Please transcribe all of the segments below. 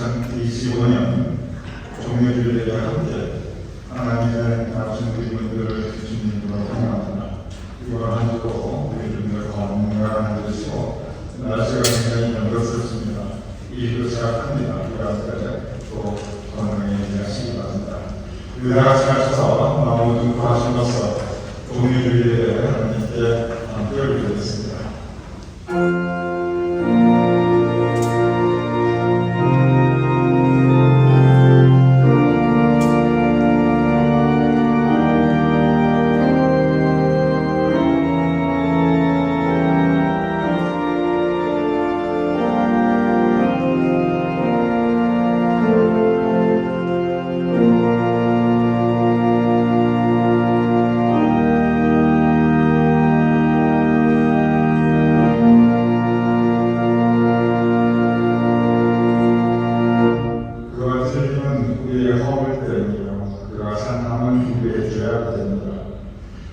2025년 종료주일과 함께 하나님의 말씀 드리문들을 주님으로 환영합니다. 이번 한 주도 우리 주님을 건강한 한 주시고 날씨가 굉장히 연거스럽습니다. 이 일도 생각합니다. 우리한테 또 건강에 하시기 바랍니다. 우리 다 같이 하셔서 마음을 좀 구하심으로써 종료주일에 하나님께 함께 올리겠습니다.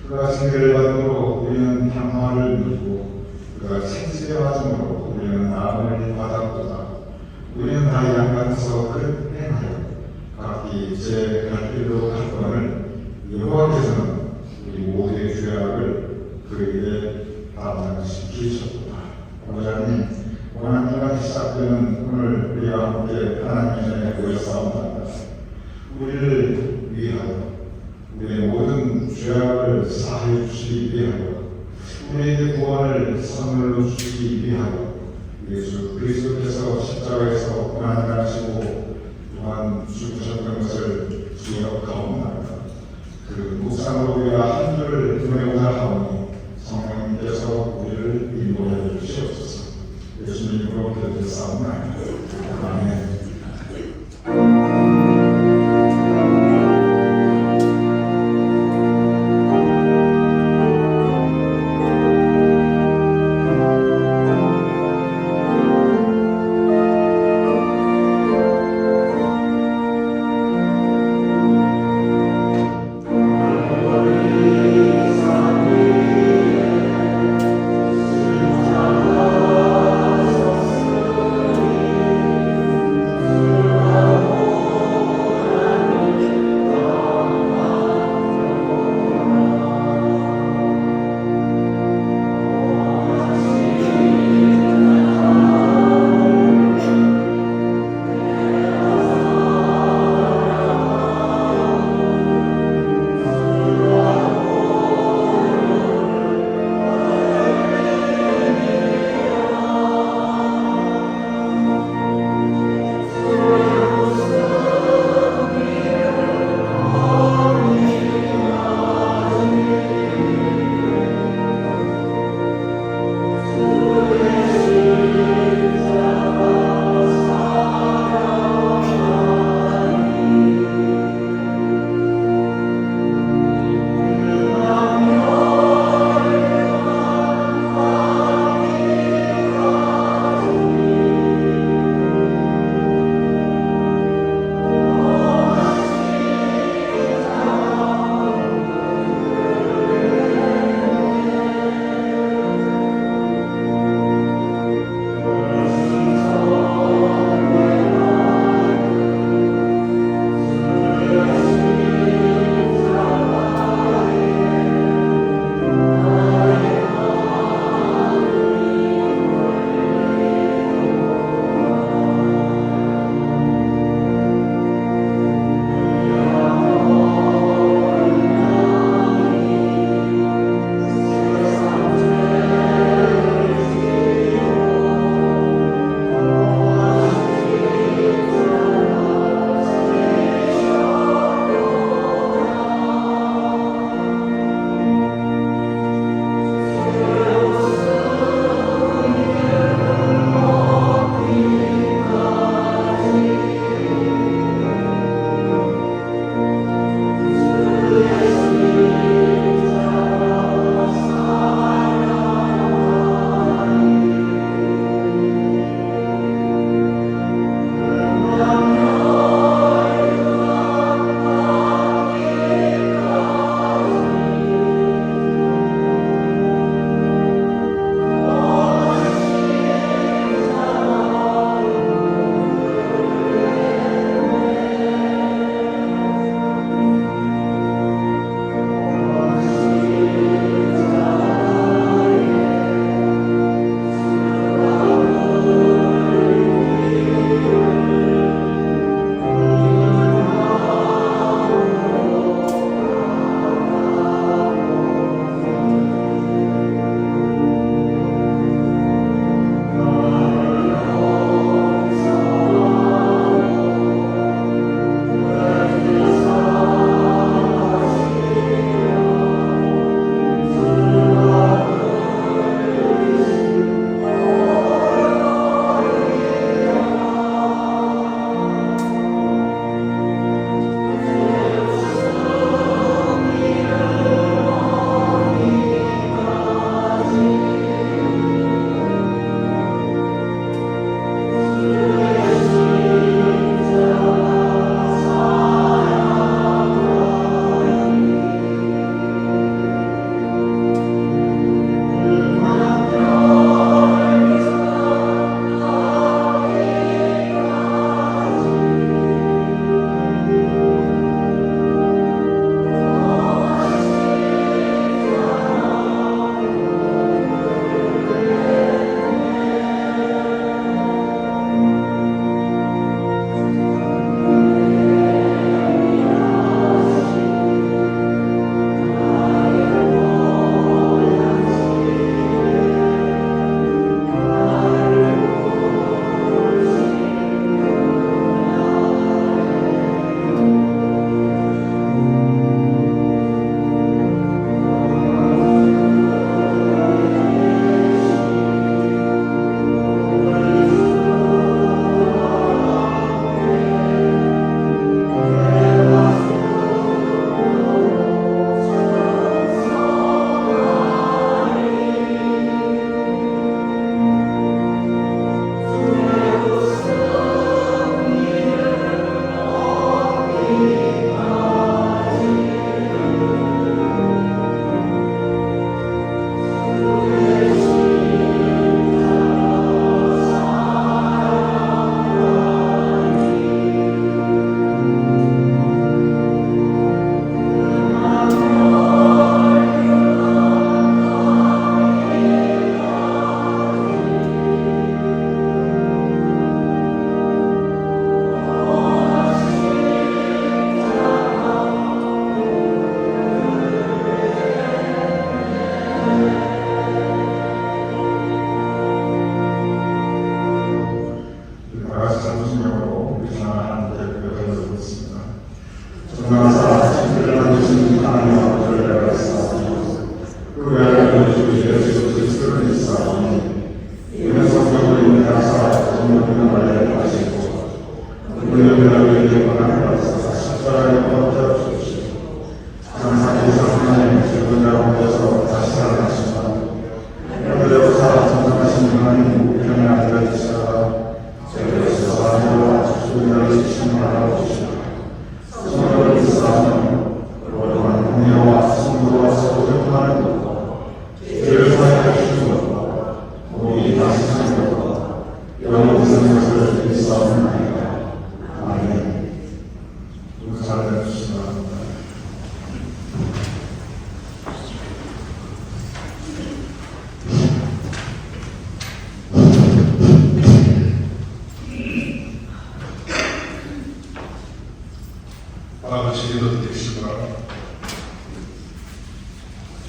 그가 징계를 받음으로 우리는 평화를 누리고 그가 책지를 받음으로 우리는 나음을 받았도다. 우리는 다 양반에서 그를 행하여 각기 제 갈 길로 갔거늘 여호와께서는 우리 모두의 죄악을 그에게 담당시키셨도다. 보좌님, 고난기가 시작되는 오늘 우리와 함께 하나님 전에 모여싸움합니다. 우리를 위하여 우리의 모든 죄악을 사하여 주시기 위하여 우리에게 구원을 선물로 주시기 위하여 예수 그리스도께서 십자가에서 고난하시고 또한 죽으셨던 것을 기억하옵나이다. 그 묵상으로 우리가 한 줄을 보내고자 하오니 성령님께서 우리를 인도해 주시옵소서. 예수님으로 기도드렸사옵나이다. 아멘.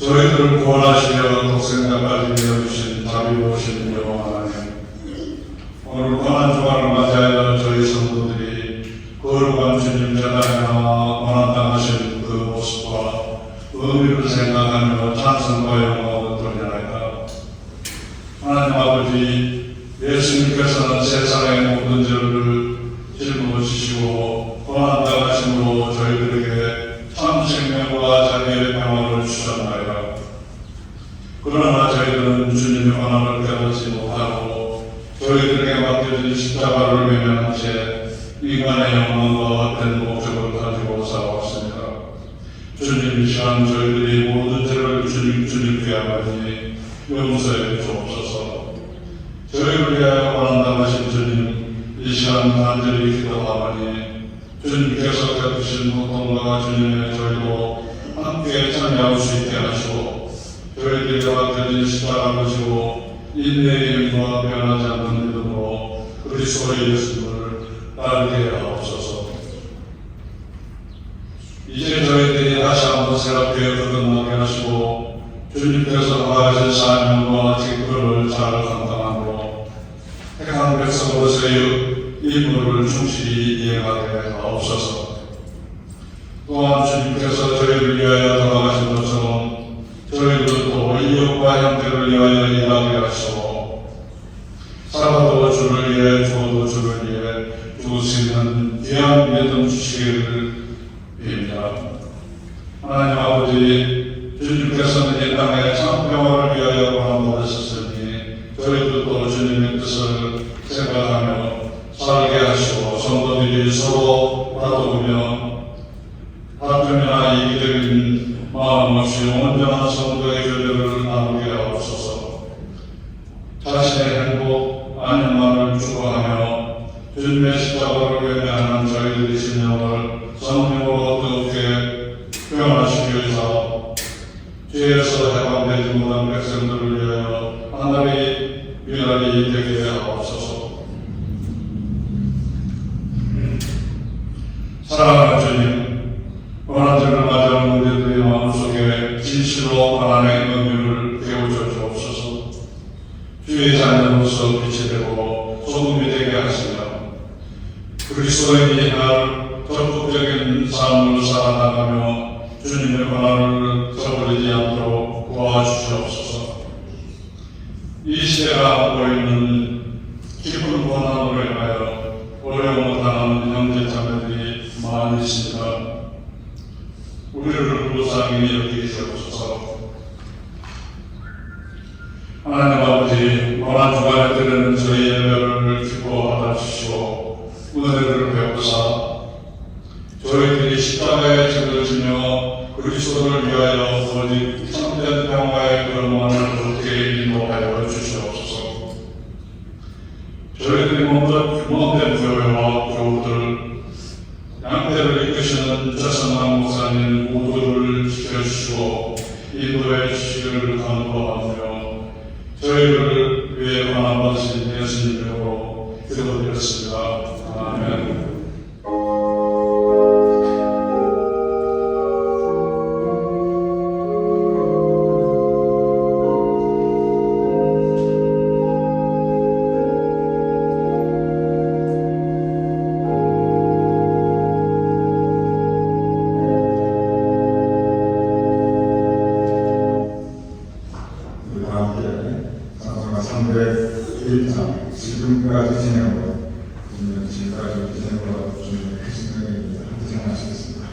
저희들을 구원하시며 독생자까지 내어주신 자비로우신 여호와 하나님, 오늘 고난 주간을 맞이하여 저희 성도들이 거룩한 주님 재단에 나와 고난당하신 그 모습과 의미를 생각하며 찬송과 영광을 돌려나이다. 하나님 아버지, 예수님께서는 세상의 모든 죄를 짊어지시고 고난당하심으로 저희들에게 참 생명과 자기의 평화를 주셨나이다. 그러나 저희들은 주님의 고난을 깨닫지 못하고 저희들에게 맡겨진 십자가를 외면한 채 인간의 영광과 헛된 목적을 가지고 살아왔습니다. 주님, 이 시간 저희들이 모든 죄를 주님께 아버지 용서해 주옵소서. 저희를 위하여 고난당하신 주님, 이 시간 간절히 기도하오니 주님께서 겪으신 고통과 주님의 저희도 함께 참여할 수 있게 하시고 저희들이 맡겨진 십자가를 지고 인내의 힘과 변하지 않는 믿음으로 그리스도의 예수를 따르게 하옵소서. 이제 저희들이 다시 한번 새롭게 거듭나게 하시고 주님께서 하신 사명과 직분을 잘 감당함으로 택한 백성으로서의 임무를 충실히 이행하게 하옵소서. 또한 주님께서 저희를 위하여 돌아가신 것처럼 저희들도 이웃과 형제를 위하여 일하게 하시고 살아도 주를 위해 죽어도 주를 위해 죽을 수 있는 귀한 믿음 주시기를 빕니다. 하나님 아버지, 주님께서는 이 땅에 참 평화를 위하여 고난받으셨으니 저희들도 주님의 뜻을 생각하며 살게 하시고 성도들이 서로 다투며 다툼이나 이기적인 마음 없이 온전한 성도의 교제를 나누게 하옵소서. 자신의 행복, 안녕만을 추구하며 주님의 십자가를 외면하는 저희들의 신령을 성령으로 뜨겁게 표현하시기 위해서 죄에서 해방되지 못한 백성들을 위하여 하늘의 미랄이 되게 하옵소서. 사랑하는 주님, 고난들을 맞이하는 우리들의 마음속에 진실로 하나님의 의미를 깨우쳐 주옵소서. 주의 자녀로서 빛이 되고 소금이 되게 하시며 그리스도의 위대한 적극적인 삶을 살아나가며 주님의 고난을 저버리지 않도록 도와주시옵소서. 이 시대가 안고 있는 깊은 고난으로 인하여 어려움을 당하는 형제 자매들이 많이 있습니다. 우리를 불쌍히 여기시옵소서. 하나님 아버지, 고난 주간에 드리는 저희 예배를 기뻐 받아주시고 은혜를 베푸사 저희들이 십자가에 죄를 지며 그리스도를 위하여 오직 참된 평화의 걸음만을 그렇게 인도하여 주시옵소서. 저희들이 몸된 교회와 교우들, 양떼를 이끄시는 최선한 목사님 모두를 지켜주시고 인도해 주시기를 간구하며 저희를 위해 고난받으신 예수님 이름으로 기도드렸습니다. 아멘. 지금까지 진행으로 지금까지 진행으로 주님의 크신 은혜입니다. 함께 생각하시겠습니다.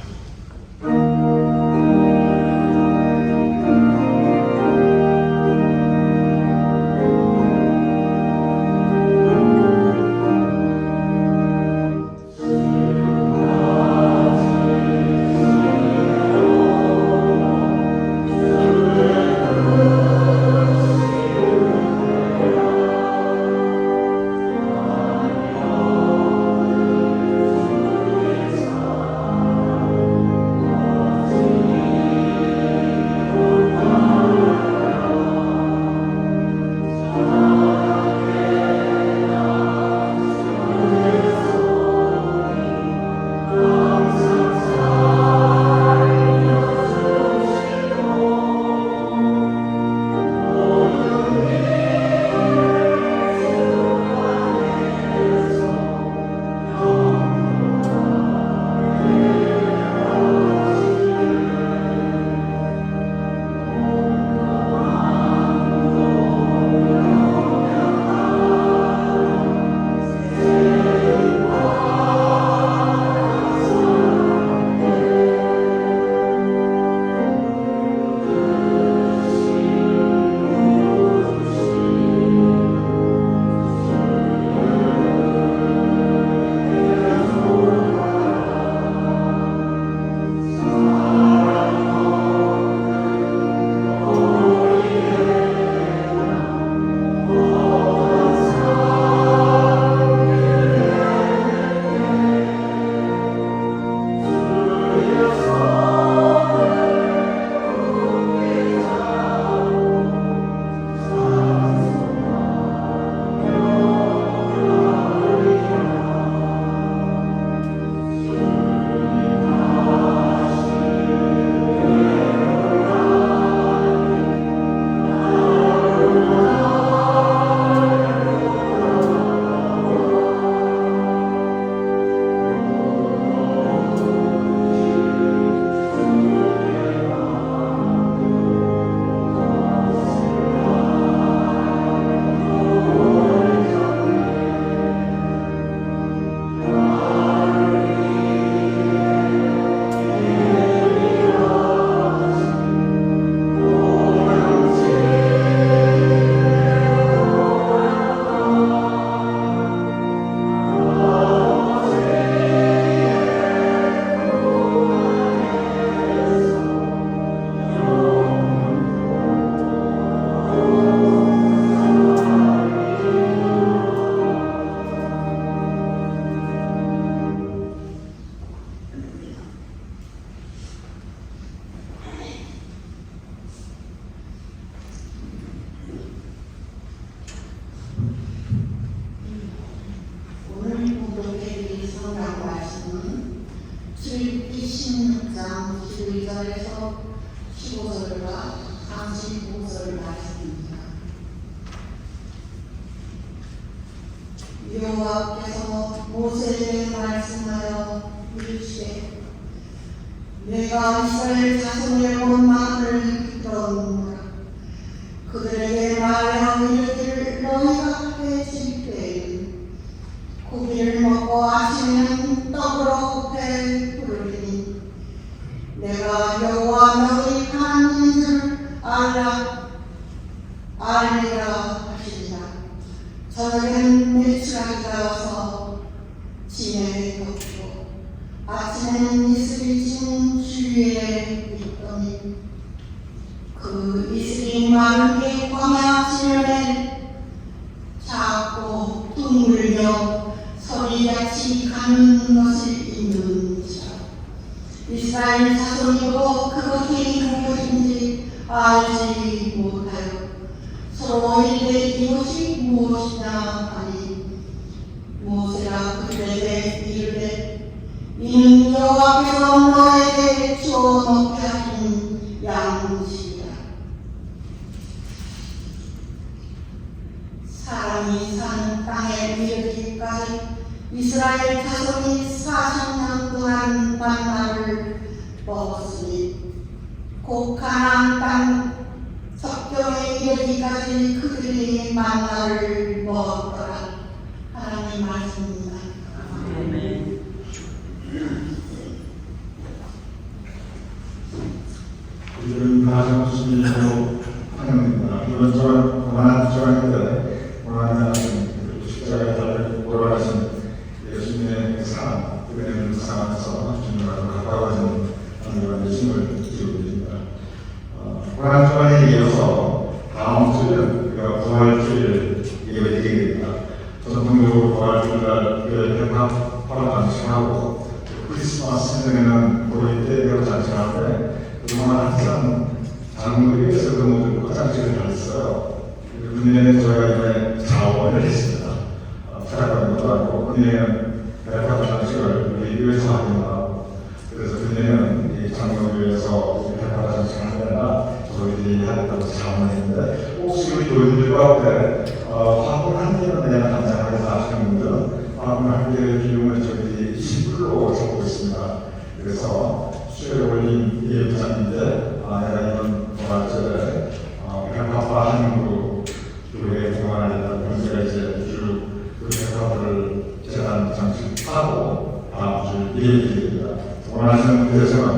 여호와께서 모세에게 말씀하여 이르시되 내가 이스라엘 자손의 원망을 들었노라. 그들에게 말하여 이르기를 너희가 해질 때에는 고기를 먹고 아침에는 떡으로 배 부르리니 내가 여호와 너희 하나님인 줄 알리라 하시리라. 저녁에는 메추라기가 와서 진에 덮고 아침에는 이슬이 진 주위에 있더니 그 이슬이 마르게 광야 지면에 작고 둥글며 서리같이 가는 것을 있는지라. 이스라엘 자손이고 그것이 무엇인지 알지 못하여 서로 이르되 이것이 무엇이냐 하니 모세가 그들에게 이르되 이는 여호와께서 너에게 주어 먹게 하신 양식이라. 사람이 사는 땅에 이르기까지 이스라엘 자손이 40년 동안 만나를 먹었으니 곧 가나안 땅 적경에 이르기까지 그들이 만나를 먹었더라. 하나님 말씀입니다. 아멘. 이런 가정수님으로 하는 이런저런 고난한 조항인데 고난한 십자가에 달려 돌아가신 예수님의 삶, 은혜를 묵상하면서 주님과도 가까워지는 하나님의 예수님을 기록드립니다. 고난 조항에 이어서 다음 주는 우리가 부활주일 예배드리게 됩니다. 전통적으로 부활주일날 교회 회합하러 장식하고 크리스마스 생에는 고리 때로 장식하는데 그동안 항상 장로교에서 그 모든 화장실을 다 했어요. 은혜는 저희가 이번에 자원을 했습니다. 태락관도 하고 은혜는 태락관 장식을 우리 교회에서 하고 그래서 은혜는 이 장로교에서 태락관 장식을 하느라 저희들이 하겠다고 자원을 했는데 혹시 우리 교인들 가운데 화분한 개는 내가 감사하겠다 하시는 분들은 화분한 개의 비용을 저희들이 10%로 잡고 있습니다. 그래서 수요일에 올린 예부장인데 내가 이번 부활절에 백화파 한국으로 교회에 공헌하겠다는 분들가 이제 그 백화파를 재단 장식하고 다음 주 예배드립니다. 원하시는 분들에서는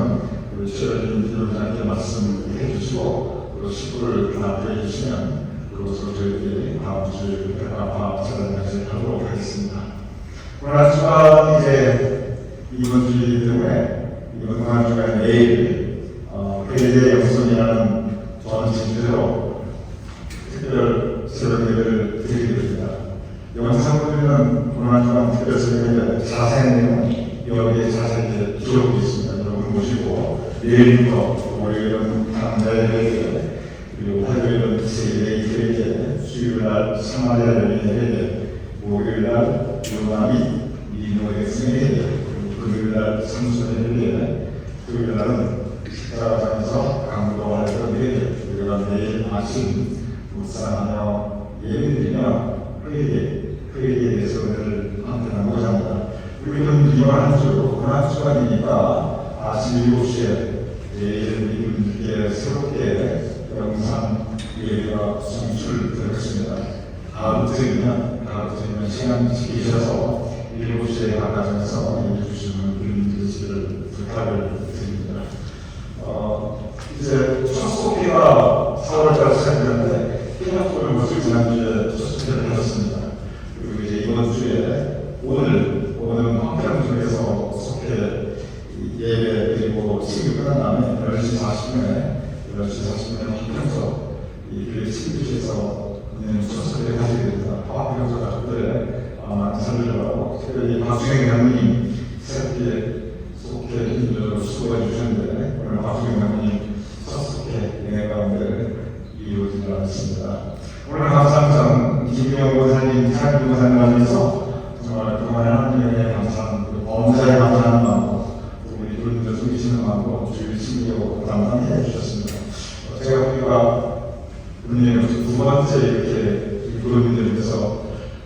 그 수요일 예부장님께 말씀해 주시고 그 식구를 하나 해주시면 그것으로 저희들이 다음 주 백화파 재단 장식하도록 하겠습니다. 오늘 주간 이제 이번 주이기 때문에 이번 주간 내일 회대 영선이라는 저는 진짜로 특별 새벽 예배를 드리게 됩니다. 영상보면 오늘 주간 특별 새벽 예배 자세한 내용은 여기에 자세히 기록되어 있습니다. 여러분 보시고 내일부터 월요일은 강좌예배 그리고 화요일은 세례 이태례 수요일날 사마리아 예배 목요일날 요나미 미노의 승예배 금요일날 삼순의 예배 토요일날은 십자가장에서 강도하여서 예배 우리가 매일 아침 묵상하며 예배드리며 회개에 대해서 은혜를 함께 나누고자 합니다. 우리는 이번 한주 고난주간이니까 아침 7시에 내일 우리들께 새롭게 영상 예배가 송출되었습니다. 다음 주에는 시간 지키셔서 7시에 가까이서 해주시는 분들을 부탁을 드립니다. 이제 첫 속회가 4월달 시작되는데 해학교를 모두 지난주에 첫 속회를 하셨습니다. 그리고 이제 이번 주에 오늘 황평중에서 속회 예배 그리고 친구 끝난 다음에 10시 40분에 황평서 이 교회 친구실에서 첫 속회를 하시게 됩니다. 황평서 가족들의 많은 살려고 특별히 박주경 장로님 새롭게 속회 힘들어 수고해 주셨는데 오늘 박주경 장로님 첫 속회 은혜 가운데 이루어지지 않았습니다. 오늘 감사합니다. 김경 권사님, 이상규 권사님 하면서 정말 그동안에 하나님의 감사한 범사에 감사하는 마음으로 우리 교인들 숨기시는 마음으로 주일 신기하고 감당해 주셨습니다. 제가 보니까 은혜는 두 번째 이렇게 교인들 위해서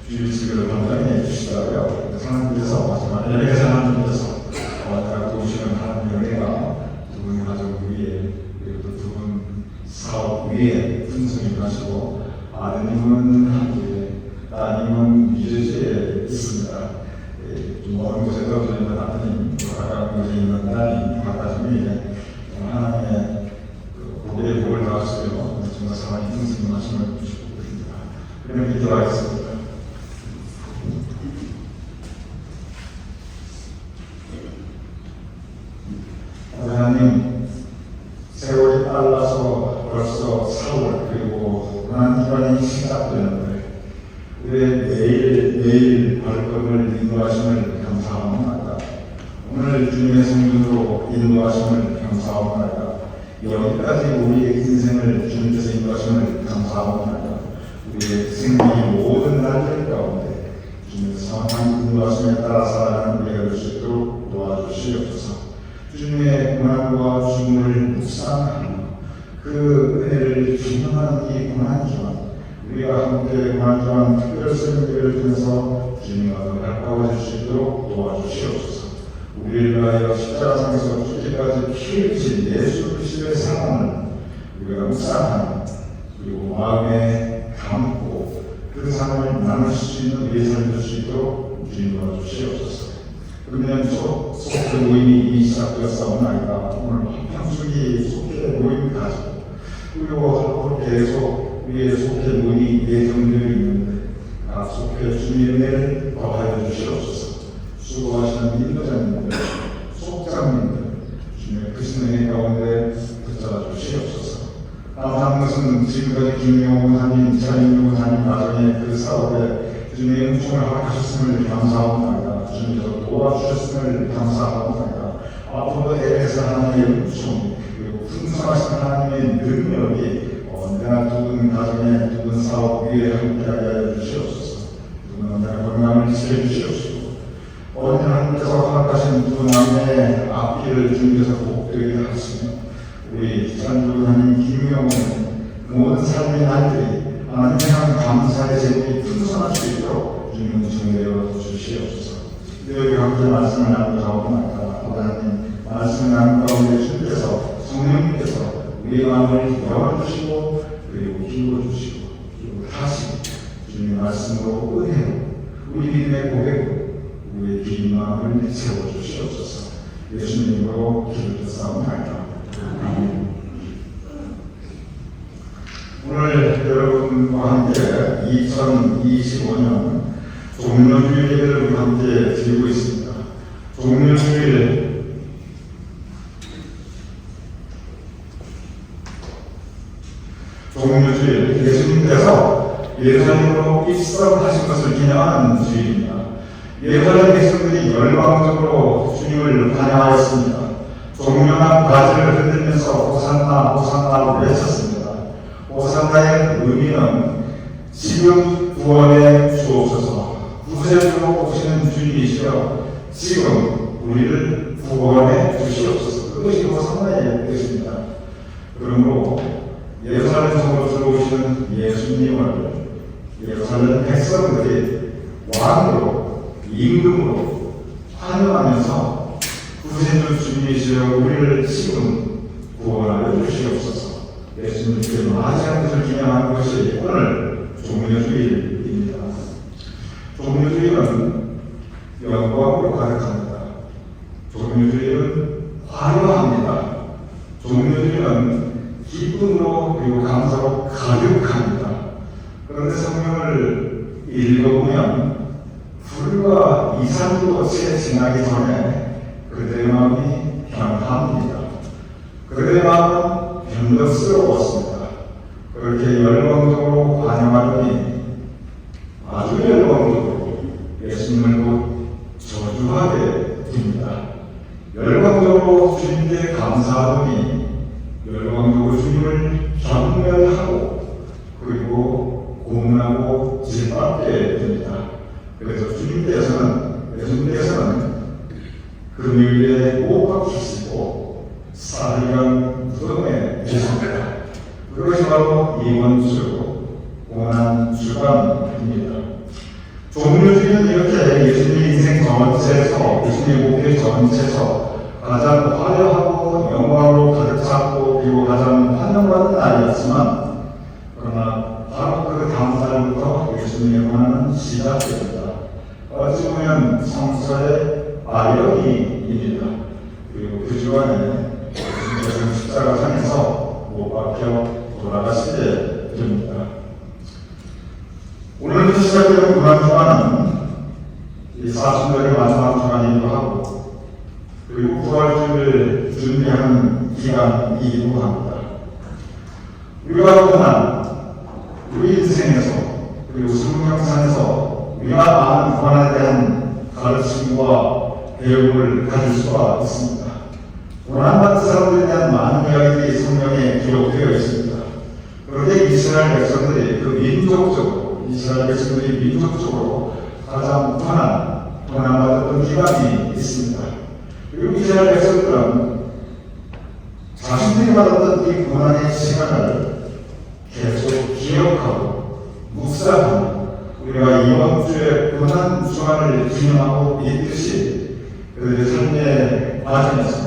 주일 신기를 감당해 주시더라고요. 하나님께서 마지막 엘리에서 하나님께서 내가 도우시는 하나님의 은혜가 두 분 가족 위에 그리고 두 분 사업 위에 풍성히 하시고 아드님은 한국에 따님은 뉴저지에 있습니다. 좀 먼 곳에 떨어져 있는 아드님, 가까운 곳에 있는 따님, 가까움이 하나님의 고개에 복을 다하시며 정말 사랑이 풍성히 하심을 주시고 계십니다. 그럼 기도하겠습니다. 하나님, 세월이 빨라서 벌써 4월 그리고 고난기간이 시작되는데 왜 매일 발걸음을 인도하심을 감사합니다. 오늘 주님의 성전으로 인도하심을 감사합니다. 여기까지 우리의 인생을 주님께서 인도하심을 감사합니다. 우리의 생명의 모든 날들 가운데 주님께서 상황 인도하심에 따라 살아가는 우리가 될 수 있도록 도와주시옵소서. 주님의 고난과 죽음을 묵상하며 그 은혜를 기념하는 이 고난기간 우리가 함께 고난기간 특별 설교를 통해서 주님과 더 가까워질 수 있도록 도와주시옵소서. 우리를 위하여 십자가상에서 죽기까지 피 흘리신 예수 그리스도의 사랑을 우리가 묵상하며 그리고 마음에 담고 그 사랑을 나눌 수 있는 우리의 삶이 될 수 있도록 주님 도와주시옵소서. 그러면 속회 모임이 이미 시작되었사오나이다. 오늘 한평주기 속회 모임 가지고 그리고 앞으로 계속 우리의 속회 모임이 예정되어 있는데 각 속회 주님의 은혜를 더하여 주시옵소서. 수고하시는 인도자님들, 속장님들 주님의 크신 은혜 가운데 붙잡아 주시옵소서. 감사한 것은 지금까지 김용호 원사님, 차인용 원사님 가정의 그 사업에 주님의 은총을 허락하셨음을 감사합니다. 주님께서 도와주셨음을 감사합니다. 앞으로 에베소 하나님의 은총 그리고 풍성하신 하나님의 능력이 언제나 두 분 가정에 두 분 사업 위에 함께하게 하여 주시옵소서. 두 분 언제나 건강을 지켜주시옵소서. 언제나 하나님께서 허락하신 두 남의 앞길을 주님께서 복되게 하시며 우리 산주하님 김명훈 모든 삶의 날들이 하나님 향한 감사의 제목이 풍성할 수 있도록 주님은 정해여 주시옵소서. 여기 함께 말씀을 나누고자 하나님 말씀을 나누는 가운데 주님께서 성령님께서 우리의 마음을 열어주시고 그리고 키워주시고 그리고 다시 주님의 말씀으로 은혜로 우리 믿음의 고백으로 우리의 긴 마음을 세워주시옵소서. 예수님으로 기도드렸사옵나이다. 오늘 여러분과 함께 2025년 종료주일 예배를 함께 드리고 있습니다. 종료주일 예수님께서 예루살렘으로 입성하신 것을 기념하는 주일입니다. 예루살렘 백성들이 열광적으로 주님을 환영하였습니다. 종려한 바지를 흔들면서 호산나 호산나를 외쳤습니다. 호산나의 의미는 지금 구원해 주옵소서. 구세주로 오시는 주님이시여 지금 우리를 구원해 주시옵소서. 그것이 호산나의 뜻입니다. 그러므로 예루살렘 성으로 들어오시는 예수님을 예루살렘 백성들이 왕으로 임금으로 환영하면서 구세주 주님이시여 우리를 지금 구원하여 주시옵소서. 예수님께 맞이하는 것을 기념하는 것이 오늘 종료주일입니다. 종료주일은 영광으로 가득합니다. 종료주일은 화려합니다. 종료주일은 기쁨으로 그리고 감사로 가득합니다. 그런데 성경을 읽어보면 불과 2, 3주 채 지나기 전에 그들의 마음이 변합니다. 그들의 마음은 변덕스러웠습니다. 그렇게 열광적으로 환영하더니 아주 열광적으로 예수님을 곧 저주하게 됩니다. 열광적으로 주님께 감사하더니 열광적으로 주님을 경멸하고 그리고 고문하고 짓밟게 됩니다. 그래서 예수님께서는 금요일에 못 박히시고 사흘간 무덤에 계십니다. 그것이 바로 이번 주 고난주간입니다. 종료주의는 이렇게 예수님의 인생 전체에서, 예수님의 목회 전체에서 가장 화려하고 영광으로 가득 찼고 그리고 가장 환영받는 날이었지만, 그러나 바로 그 다음 날부터 예수님의 고난은 시작됩니다. 어찌 보면 성서의 마력입니다. 그리고 그 주간에 예수님께서는 십자가상에서 못 박혀 돌아가시게 됩니다. 오늘부터 시작되는 고난 주간은 이 사순절의 마지막 주간이기도 하고, 그리고 부활주를 준비하는 기간이기도 합니다. 우리가 고난, 우리 인생에서 그리고 성경상에서 우리가 많은 고난에 대한 가르침과 배움을 가질 수가 있습니다. 고난받은 사람들에 대한 많은 이야기들이 성경에 기록되어 있습니다. 그런데 이스라엘 백성들이 이스라엘 백성들이 민족적으로 가장 고난받았던 기간이 있습니다. 그리고 이스라엘 백성들은 자신들이 받았던 이 고난의 시간을 계속 기억하고 묵상하고, 우리가 이번 주에 고난 주간을 기념하고 있듯이 그들의 삶의 과정에서,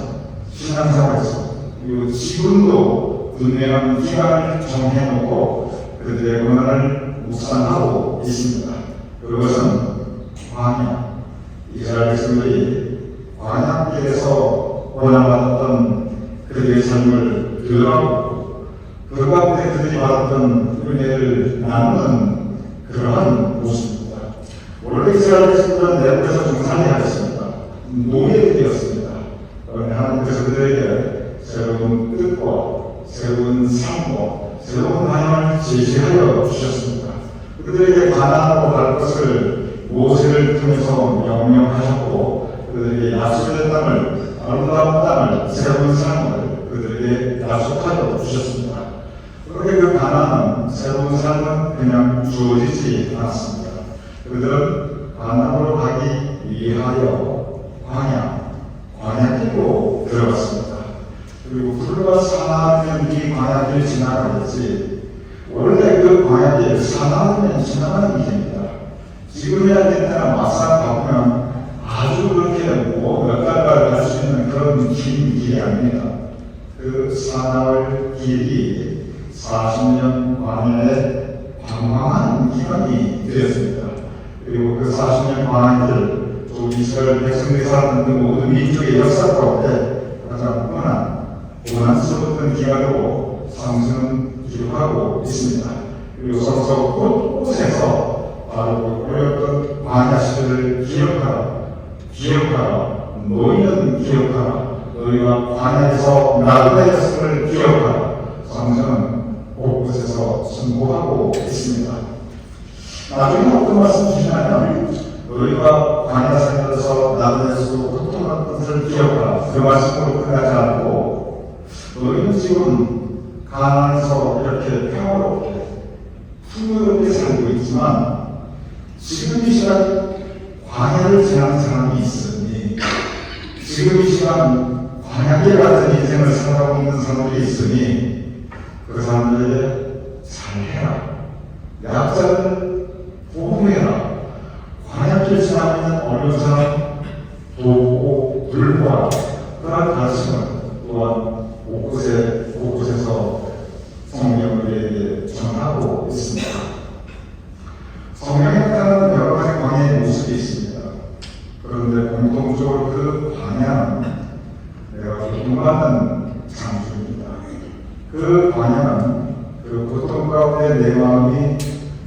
신앙생활에서, 그리고 지금도 분명한 기간을 정해놓고 그들의 고난을 묵상하고 있습니다. 그것은 광야, 이스라엘 백성들이 광야길에서 고난받았던 그들의 삶을 들어가고, 그 가운데 그들이 받았던 은혜를 나누는 그러한 모습입니다. 원래 이스라엘 백성들은 내국에서 종살이 하였습니다. 노예들이었습니다. 그런데 하나님께서 그들에게 새로운 뜻과 새로운 삶과 새로운 방향을 제시하여 주셨습니다. 그들에게 가나안으로 갈 것을 모세를 통해서 명령하셨고, 그들에게 약속의 땅을, 아름다운 땅을, 새로운 삶을 그들에게 약속하여 주셨습니다. 그렇게 그 가나안은, 새로운 삶은 그냥 주어지지 않았습니다. 그들은 가나안으로 가기 위하여 광야길로 들어갔습니다. 그리고 불과 사나이면 이 광야길을 지나가겠지, 원래 그 광야길 사나이면 지나가는 길입니다. 지금이야 괜찮아 막상 가보면 아주 그렇게 몇 달간 갈 수 있는 그런 긴 길이 아닙니다. 그 사나울 길이 40년 광야의 방황한 기간이 되었습니다. 그리고 그 40년 광야를 또 이스라엘 백성들이 살았던 그 모든 민족의 역사 가운데 가장 고난스러웠던 기간으로 상승은 기록하고 있습니다. 그리고 서서 곳곳에서 바로 어렸던 광야 시대를 기억하라, 너희는 기억하라, 너희가 광야에서 나그네였음을 기억하라. 성경은 곳곳에서 선고하고 있습니다. 나중에 어떤 말씀 주시냐면, 너희가 광야 생활에서 나그네에서 고통받는 것을 기억하라. 그 말씀으로 끝나지 않고, 너희는 지금 가나안에서 이렇게 평화롭게 풍요롭게 살고 있지만, 지금 이 시간 광야를 지나는 사람이 있으니, 지금 이 시간 광야길 같은 인생을 살아가고 있는 사람들이 있으니, 그 사람들에게 잘해라, 약자를 보호해라, 광야길 지나고 있는 어려운 사람 돕고 돌보아라. 그런 가르침은 또한 곳곳에서 성경을 우리에게 전하고 있습니다. 성경에 나타나는 여러 가지 광야의 모습이 있습니다. 그런데 공통적으로 그 광야는 내가 고통받는 장소입니다. 그 광야는 그 고통 가운데 내 마음이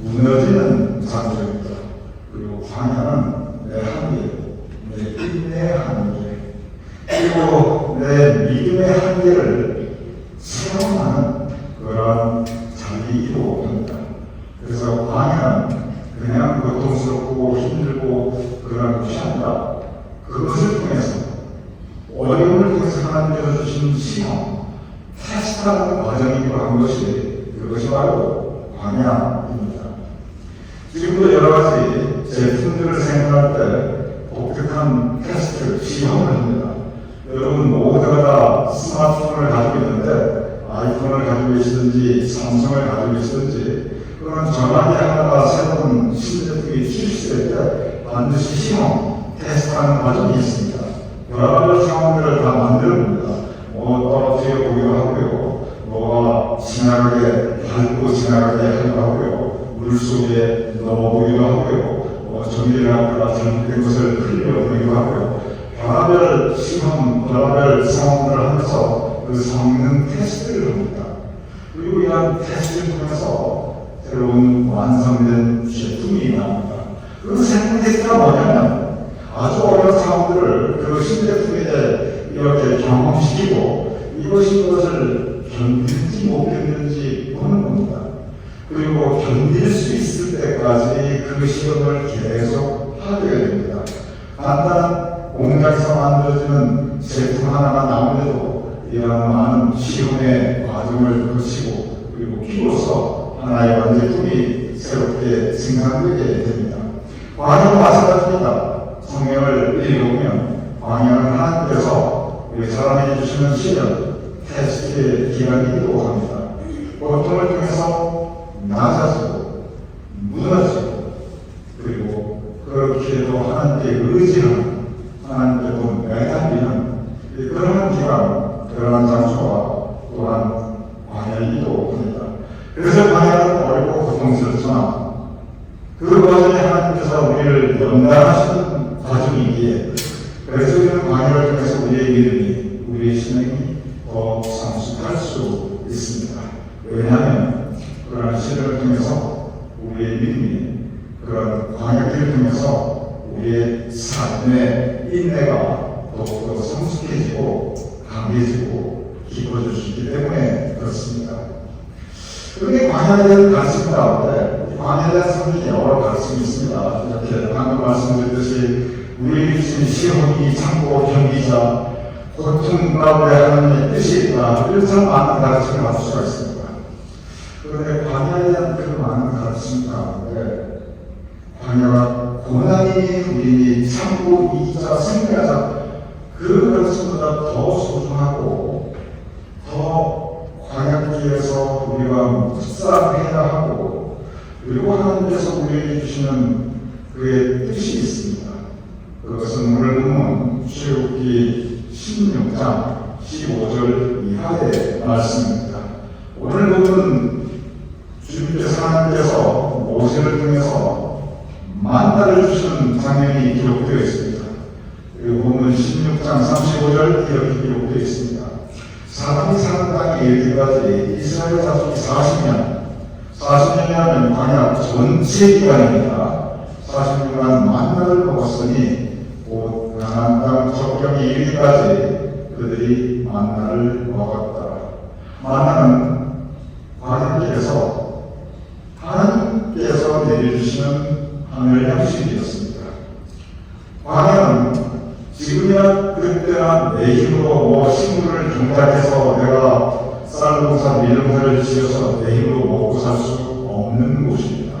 무너지는 장소입니다. 그리고 광야는 내 한계, 내 인내의 한계, 그리고 내 믿음의 한계를 체험하는 그런 자리이기도 합니다. 그래서 광야는 그냥 고통스럽고 힘들고 그런 것이 아니라, 그것을 통해서, 어려움을 통해서 하나님께서 주신 시험, 테스트하는 과정이기도 한 것이, 그것이 바로 광야입니다. 지금도 여러 가지 제품들을 생각할 때 독특한 테스트, 시험을 합니다. 여러분 모두가 다 스마트폰을 가지고 있는데, 아이폰을 가지고 계시든지 삼성을 가지고 계시든지, 그런 전화기 하나가 새로운 신제품이 출시될 때 반드시 시험, 테스트하는 과정이 있습니다. 여러 상황들을 다 만들어 봅니다. 떨어뜨려 보기도 하고요. 뭐가 지나가게 밟고 지나가게 하기도 하고요. 물 속에 넣어보기도 하고요. 전기를 하거나 잘못된 것을 흘려보기도 하고요. 별별 시험, 별별 상황들을 하면서 그 성능 테스트를 합니다. 그리고 이런 테스트를 통해서 새로운 완성된 제품이 나옵니다. 그 제품 테스트가 뭐냐면 아주 어려운 상황들을 그 신제품에 이렇게 경험시키고 이것이 그것을 견딜지 못 견딜지 보는 겁니다. 그리고 견딜 수 있을 때까지 그 시험을 계속 하게 됩니다. 간단한 공장에서 만들어지는 제품 하나가 나오는데도 이런 많은 시험의 과정을 거치고 그리고 비로소 하나의 완제품이 새롭게 생산되게 됩니다. 광야도 마찬가지입니다. 성경을 읽어보면 광야는 하나님께서 우리 사람에게 주시는 시련, 테스트의 기간이기도 합니다. 고통을 통해서 낮아지고 무너지고 그리고 그렇게도 하나님께 의지하는 하나님께 또 매달리는 그러한 기간, 그러한 장소가 또한 광야이기도 합니다. 그래서 광야는 어렵고 고통스럽지만 그 과정에 하나님께서 우리를 연단하시는 과정이기에 그래서 우리는 광야를 통해서 우리의 믿음이, 우리의 신앙이 더 성숙할 수 있습니다. 왜냐하면 그러한 시련을 통해서 우리의 믿음이 그런 광야길을 통해서 우리의 삶의 인내가 더욱더 성숙해지고 강해지고 깊어질 수 있기 때문에 그렇습니다. 그런데 광야에 대한 가르침 가운데 광야에 대한 성경이 여러 가르침이 있습니다. 이렇게 방금 말씀드렸듯이 우리에게 주신 시험이 참고 견디자 고통 가운데 하나님의 뜻이 있다. 이런 많은 가르침을 받을 수가 있습니다. 그런데 광야에 대한 그 많은 가르침 가운데 광야가 고난이 우리 참고 이기자 승리하자 그 가르침보다 더 소중하고 더 광야길에서 우리가 묵상해야 하고 그리고 하나님께서 우리에게 주시는 그의 뜻이 있습니다. 그것은 오늘 보면 출애굽기 16장 15절 이하의 말씀입니다. 오늘 보면 주님께서 하나님께서 모세를 통해서 만나를 주시는 장면이 기록되어 있습니다. 그리고 보면 16장 35절 이렇게 기록되어 있습니다. 사람이 사는 땅에 이르기까지 이스라엘 자손이 40년이라면 광야 전체 기간입니다. 40년간 만나를 먹었으니 곧 가나안 땅 적경에 이르기까지 그들이 만나를 먹었다. 만나는 광야길에서 하나님께서 내려주시는 하늘 양식이었습니다. 광야는 지금이나 그때나 내 힘으로 식물을 종작해서 내가 쌀농사, 밀농사를 지어서 내 힘으로 먹고 살 수 없는 곳입니다.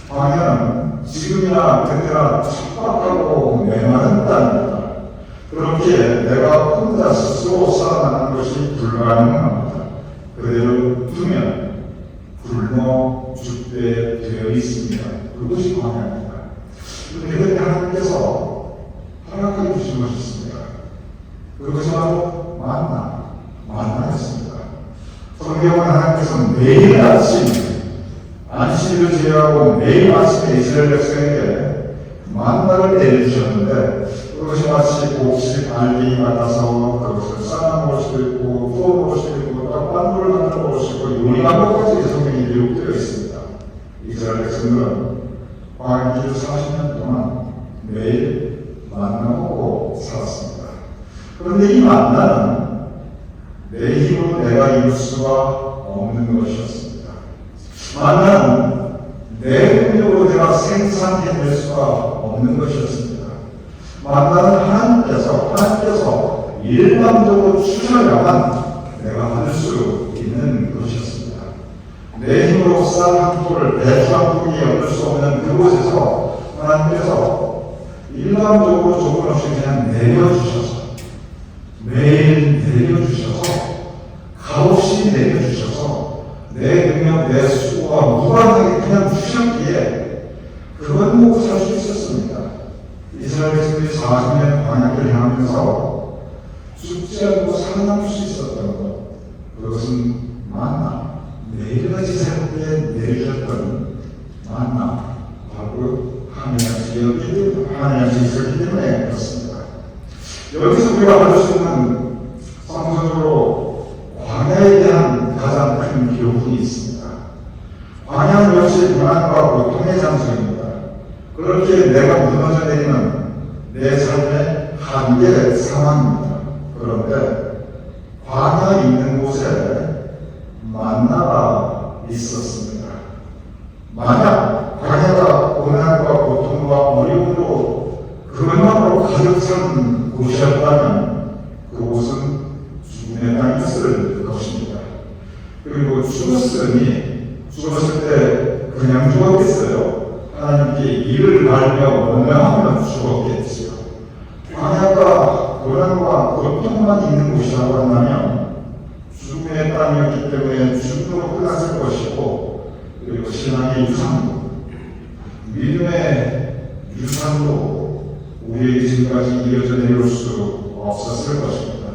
광야는 지금이나 그때나 척박하고 메마른 땅입니다. 그렇기에 내가 혼자 스스로 살아나는 것이 불가능합니다. 그대로 두면 굶어 죽게 되어 있습니다. 그것이 광야입니다. 그런데 하나님께서 허락해 주신 것이 있습니다. 그것이 바로 만나였습니다. 성경은 하나님께서 매일 아침 안식일을 제외하고 매일 아침에 이스라엘 백성에게 만나를 내려주셨는데 그것이 마치 곡식 알갱이 같아서 그것을 삶아 먹을 수도 있고 구워 먹을 수도 있고 떡반죽을 만들어 먹을 수 있고 요리 방법까지 성경에 기록되어 있습니다. 이스라엘 백성들은 광야길 40년 동안 매일 만나 먹고 살았습니다. 그런데 이 만나는 내 힘으로 내가 이룰 수가 없는 것이었습니다. 만나는 내 능력으로 내가 생산해낼 수가 없는 것이었습니다. 만나는 하나님께서 일방적으로 주셔야만 내가 받을 수 있는 것이었습니다. 내 힘으로 쌀 한 포를 배추 한 포기 얻을 수 없는 그곳에서 하나님께서 일방적으로 조건 없이 그냥 내려주셔서 매일 내려주셔서 값없이 내려주셔서 내 능력, 내 수고가 무한하게 그냥 주셨기에 그건 먹고 살 수 있었습니다. 이스라엘 백성들이 40년 광야를 향하면서 죽지 않고 살아남을 수 있었던 것, 그것은 만나, 매일같이 새롭게 내리셨던 만나, 바로 하나님의 있었기 때문에 그렇습니다. 여기서 우리가 받을 수 있는 성서적으로 광야에 대한 가장 큰 교훈이 있습니다. 광야는 역시 고난과 고통의 장소입니다. 그렇게 내가 무너져 내리는 내 삶의 한계 상황입니다. 그런데 광야 있는 곳에 만나가 있었습니다. 만약 광야가 고난과 고통과 어려움으로 그것만으로 가득 찬 곳이었다면 그곳은 죽음의 땅이었을 것입니다. 그리고 죽었을 때 그냥 죽었겠어요? 하나님께 이를 갈며 원망하며 죽었겠지요. 광야가 고난과 고통만 있는 곳이라고 한다면 죽음의 땅이었기 때문에 죽음으로 끝났을 것이고, 그리고 신앙의 유산도, 믿음의 유산도 우리에게 지금까지 이어져 내려올 수 없었을 것입니다.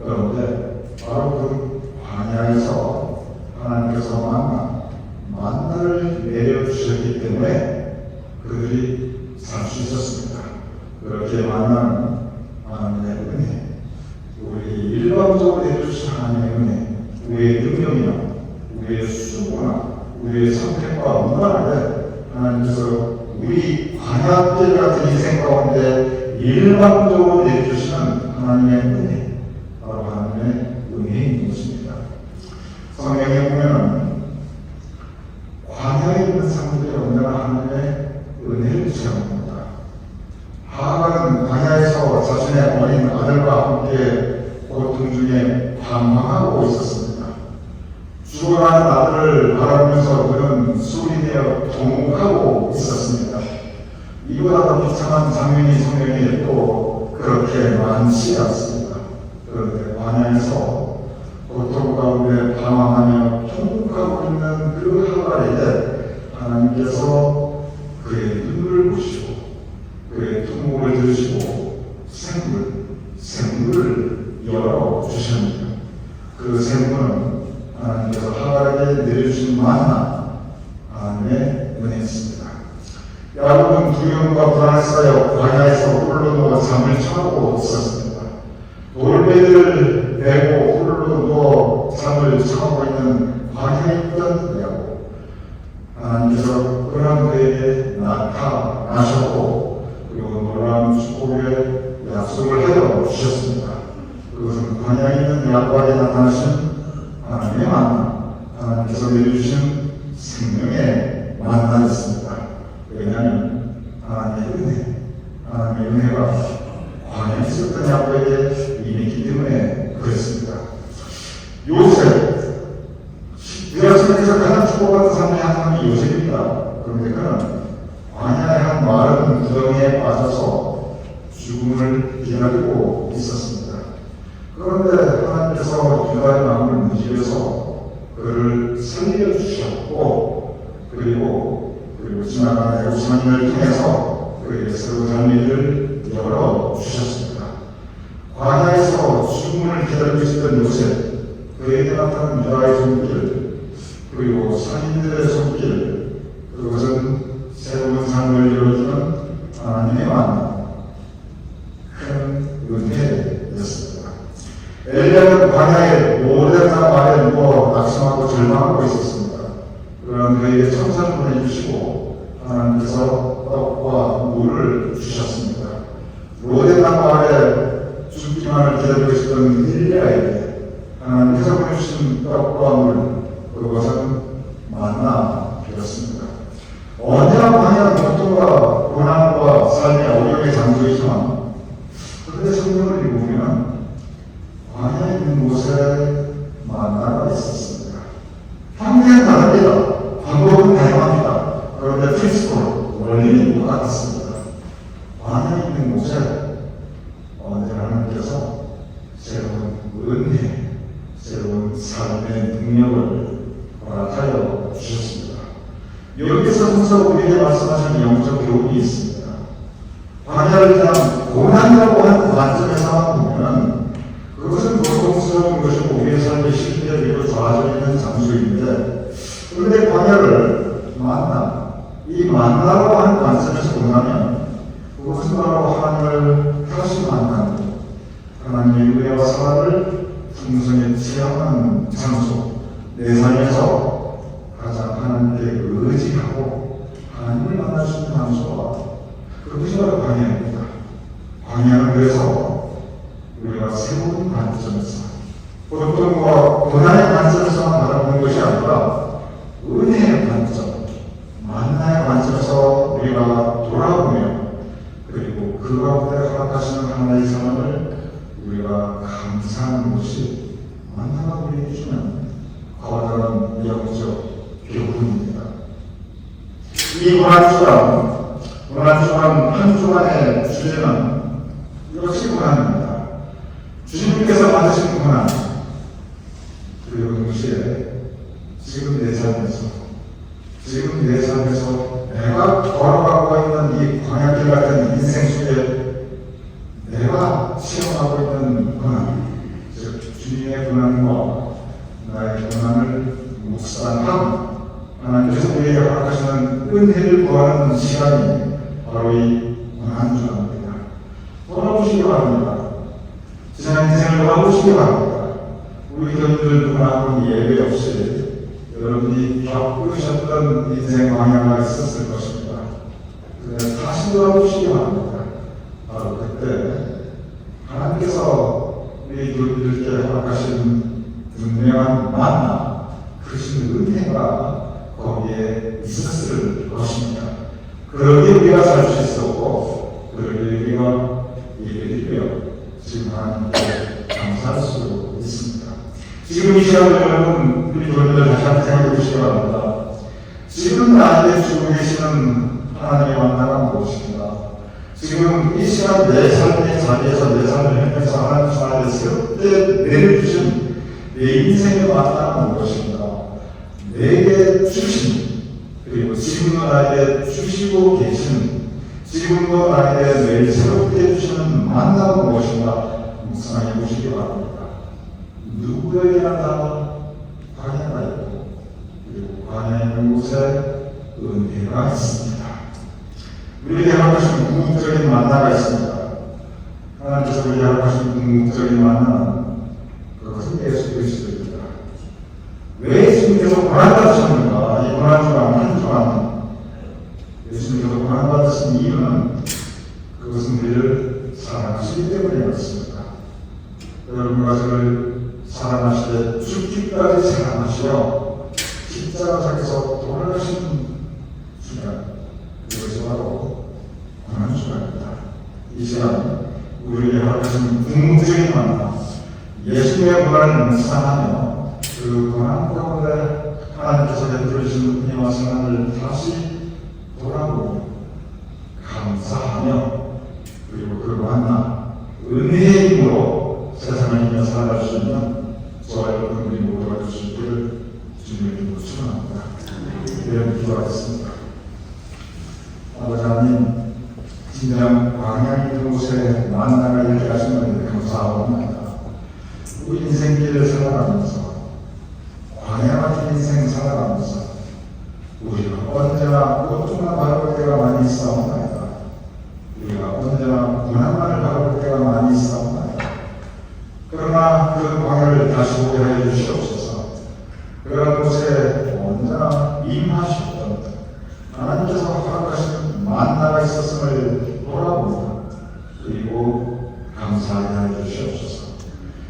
그런데 바로 그 광야에서 하나님께서 만나를 내려주셨기 때문에 그들이 살 수 있었습니다. 그렇게 만나는 하나님의 은혜, 우리 일방적으로 내려주신 하나님의 은혜, 우리의 능력이나 우리의 수고나 우리의 선택과 무관하게 하나님께서 우리 광야길 같은 인생 가운데 일방적으로 내려주시는 하나님의 은혜, 바로 하나님의 은혜인 것입니다. 성경에 보면 광야에 있는 사람들이 언제나 하나님의 은혜를 체험합니다. 하갈은 광야에서 자신의 어린 아들과 함께 고통 중에 방황하고 있었습니다. 죽어가는 아들을 바라보면서 그는 소리내어 통곡하고 있었습니다. 이보다 더 비참한 장면이 성경에 또 그렇게 많지 않습니다. 그런데 광야에서 고통 가운데 방황하며 통곡하고 있는 그 하갈에게 하나님께서 그의 눈물을 보시고 그의 통곡을 들으시고 생물을 열어주십니다. 그 생물은 하나님께서 하갈에게 내려주신 만나, 하나님의 은혜였습니다. 야곱은 두려움과 불안에 쌓여 광야에서 홀로 누워 잠을 청하고 있었습니다. 돌베개를 메고 홀로 누워 잠을 청하고 있는 광야에 있던 야곱, 하나님께서 그런 그에게 나타나셨고 그리고 놀라운 축복의 약속을 하여 주셨습니다. 그것은 광야에 있는 야곱에게 나타나신 하나님의 만나, 하나님께서 내려주신 생명의 만나였습니다. 왜냐하면 하나님의 은혜, 하나님의 은혜가 광야에 있었던 야곱에게 임했기 때문에 그랬습니다. 요셉, 유다서에서 가장 축복받은 사람이 한 사람이 요셉입니다. 그런데 그는 광야의 한 마른 구덩이에 빠져서 죽음을 기다리고 있었습니다. 그런데 하나님께서 유다의 마음을 문지르셔서 그를 살려주셨고, 그리고 지나가는 애굽사람을 통해서 그에게 새로운 삶을 열어주셨습니다. 광야에서 죽음을 기다리고 있었던 요셉, 그에게 나타난 유다의 손길, 그리고 상인들의 손길, 그것은 새로운 삶을 열어주는 하나님의 만나, 큰 은혜였습니다. 엘리야는 광야에 오랜 날 아래 누워 낙심하고 절망하고 있었습니다. 그러나 그에게 천사를 보내주시고 하나님께서 떡과 물을 주셨습니다. 로데당 아래 죽기만을 기다리고 있었던 엘리야에게 하나님께서 보내주신 떡과 물, 그것은 만나였습니다. 언제나 광야는 고통과 고난과 삶의 어려움의 장소이지만, 그런데 성경을 읽으면 광야에 있는 곳에 만나가 있었습니다. 형태는 다릅니다. 방법은 다양합니다. 그런데 프린시플, 원리는 똑같습니다. 광야에 있는 곳에 언제나 하나님께서 새로운 은혜, 새로운 삶의 능력을 허락하여 주셨습니다. 여기서 항상 우리에게 말씀하신 영적 교훈이 있습니다. 광야를 그냥 고난이라고 하는 관점에서만 보면 그것은 고통스러운 것이고 우리의 삶의 실패를 좌져 있는 장소인데, 그런데 광야를 이 만나라고 하는 관점에서 본다면 그것은 바로 하나님을 다시 만나고 하나님의 은혜와 사랑을 풍성히 체험하는 장소, 내 삶에서 가장 하나님께 의지하고 하나님을 만날 수 있는 장소가 그것이 바로 광야입니다. 광야는 그래서 우리가 새로운 관점에서, 보통 고난의 관점에서만 바라보는 것이 아니라 은혜의 관점, 만나의 관점에서 우리가 돌아보며, 그리고 그 가운데 허락하시는 하나님의 사랑을 우리가 감사하는 것이 만나가 우리에게 주는 거대한 영적 교훈입니다. 이 고난주간 한 주간의 주제는 역시 고난입니다. 주님께서 받으신 고난, 그리고 동시에 지금 내 삶에서 내가 걸어가고 있는 이 광야길 같은 인생 속에 내가 체험하고 있는 고난, 즉 주님의 고난과 나의 고난을 묵상하고 하나님께서 우리에게 허락하시는 은혜를 구하는 시간이 바로 이 고난주간입니다. 돌아보시기 바랍니다. 지난 인생을 돌아보시기 바랍니다. 우리 교인들 누구나 예외 없이 여러분이 겪으셨던 인생 광야가 있었을 것입니다. 그런데 다시 돌아보시기 바랍니다. 바로 그때 하나님께서 우리 교인들께 허락하신 분명한 만나, 크신 은혜가 거기에 있었을 것입니다. 그러기에 우리가 살 수 있었고, 그러기에 우리가 예배드려 지금 하나님께 감사할 수 있습니다. 지금 이 시간에 여러분, 우리 교인들 다시 한번 생각해 보시기 바랍니다. 지금 나에게 주고 계시는 하나님의 만나가 무엇입니다? 지금 이 시간 내 삶의 자리에서 내 삶을 행해서 하나님 나에게 새롭게 내려주신 내 인생의 만나가 무엇입니다? 내게 주신, 그리고 지금도 나에게 주시고 계신, 지금도 나에게 매일 새롭게 주시는 만나가 무엇인가 묵상해 보시기 바랍니다. 누구에게나 다 광야가 있고, 그리고 광야에 있는 곳에 은혜가 있습니다. 우리에게 허락하신 궁극적인 만나가 있습니다. 하나님께서 우리에게 허락하신 궁극적인 만나는 그것은 예수 그리스도입니다. 왜 예수님께서 고난받으셨는가? 이 고난주간 한 주간 예수님께서 고난받으신 이유는 그것은 우리를 사랑하시기 때문이었습니다. 여러분과 저를 사랑하시되 죽기까지 사랑하시어 십자가에서 돌아가신 주간, 그것이 바로 고난주간입니다. 이 시간 우리에게 허락하신 궁극적인 만나, 예수님의 고난을 묵상하며 그 고난 가운데 하나님께서 베풀어주신 은혜와 사랑을 다시 돌아보며 감사하며, 그리고 그 만나 은혜의 힘으로 세상을 이겨 살아갈 수 있는 저와 여러분 우리 모두가 될 수 있기를 주님의 이름으로 축원합니다. 이런 기도하겠습니다. 아버지 하나님, 진정 광야 있는 곳에 만나가 이렇게 하신 것에 감사합니다. 우리 인생길을 살아가면서, 광야 같은 인생 살아가면서 우리가 언제나 고통만 바라볼 때가 많이 있사옵나이다. 우리가 언제나 고난만을 바라볼 때가 많이 있사옵나이다. 그러나 그 광야를 다시 보게 해 주시옵소서. 그런 곳에 언제나 임하셨던 하나님께서 허락하신 만나가 있었음을 돌아보며, 그리고 감사하게 해 주시옵소서.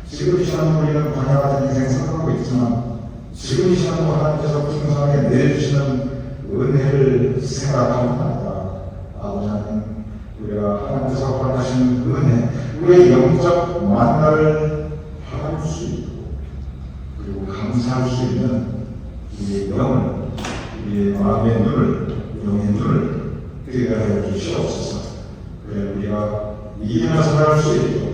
지금 이 시간 우리는 광야 같은 인생 살아가고 있지만, 지금 이 시간도 하나님께서 풍성하게 내주시는 은혜를 생각하옵나이다. 아버지 하나님, 우리가 하나님께서 허락하신 은혜, 우리의 영적 만나를 바라볼 수 있고, 그리고 감사할 수 있는 우리의 영을, 우리의 마음의 눈을, 영의 눈을 뜨게 하여 주시옵소서. 그래 우리가 이기며 살아갈 수 있고,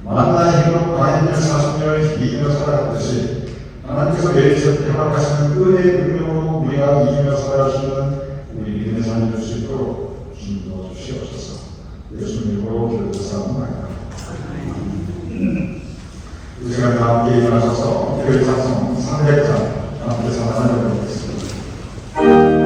만나의 힘으로 광야를 40년을 이기며 살아갔듯이 하나님께서 매일새롭게 허락하시는 은혜의 능력으로 우리가 이기며 살아갈 수 있는 우리 믿음의 삶을 줄 수 있도록 주님 도와주시옵소서. 주사옵나이다. 이 시간 다 함께 일어나셔서 교회 찬송 300장 함께 찬송하도록 하겠습니다.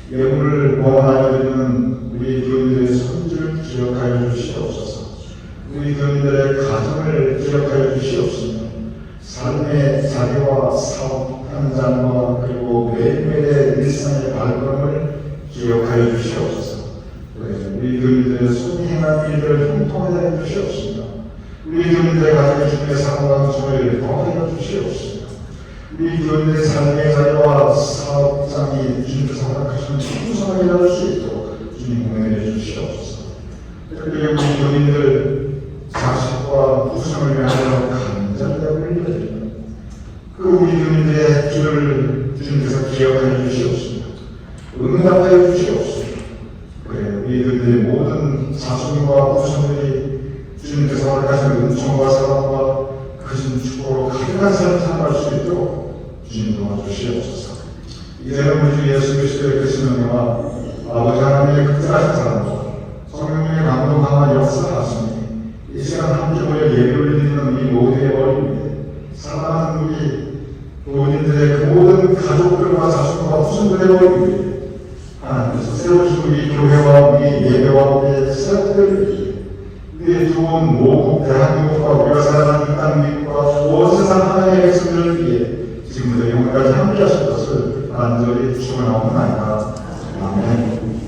예물을 봉헌하여 드리는 우리 교인들의 손질을 기억하여 주시옵소서. 우리 교인들의 가정을 기억하여 주시옵소서. 삶의 자리와 사업 현장과 그리고 매일매일의 일상의 발걸음을 기억하여 주시옵소서. 우리 교인들의 손이 행한 일들을 형통하여 주시옵소서. 우리 교인들의 가정의 주님의 사랑과 정을 더하여 주시옵소서. 우리 교인들의 삶의 자리와 사업장이 주님께서 허락하시는 풍성하게 일할 수 있도록 주님 공연해 주시옵소서. 그리고 우리 교인들 자식과 후손을 위하여 간절히 올려드립니다. 그 우리 교인들의 길을 주님께서 기억하여 주시옵소서. 응답하여 주시옵소서. 우리 교인들의 모든 자손과 후손들이 주님께서 허락하신 은총과 사랑과 크신 축복으로 가득한 삶을 살아갈 수 있도록 주님 도와주시옵소서. 이제는 우리 주 예수 그리스도의 크신 은혜와 아버지 하나님의 극진하신 사랑과 성령님의 감동하와 역사하시니 이 시간 함께 모여 예배를 드리는 이 모두의 머리 위에 사랑하는 우리 교인들의 그 모든 가족들과 자손과 후손들의 머리 위에 하나님께서 세우신 우리 교회와 우리 예배와 우리의 세력들 위에 우리의 좋은 모국 대한민국과 우리가 살아가는 이 땅 미국과 온 세상 하나님의 백성들을 위해 지금부터 영원까지 함께 하실 것을 간절히 축원하옵나이다. 아멘.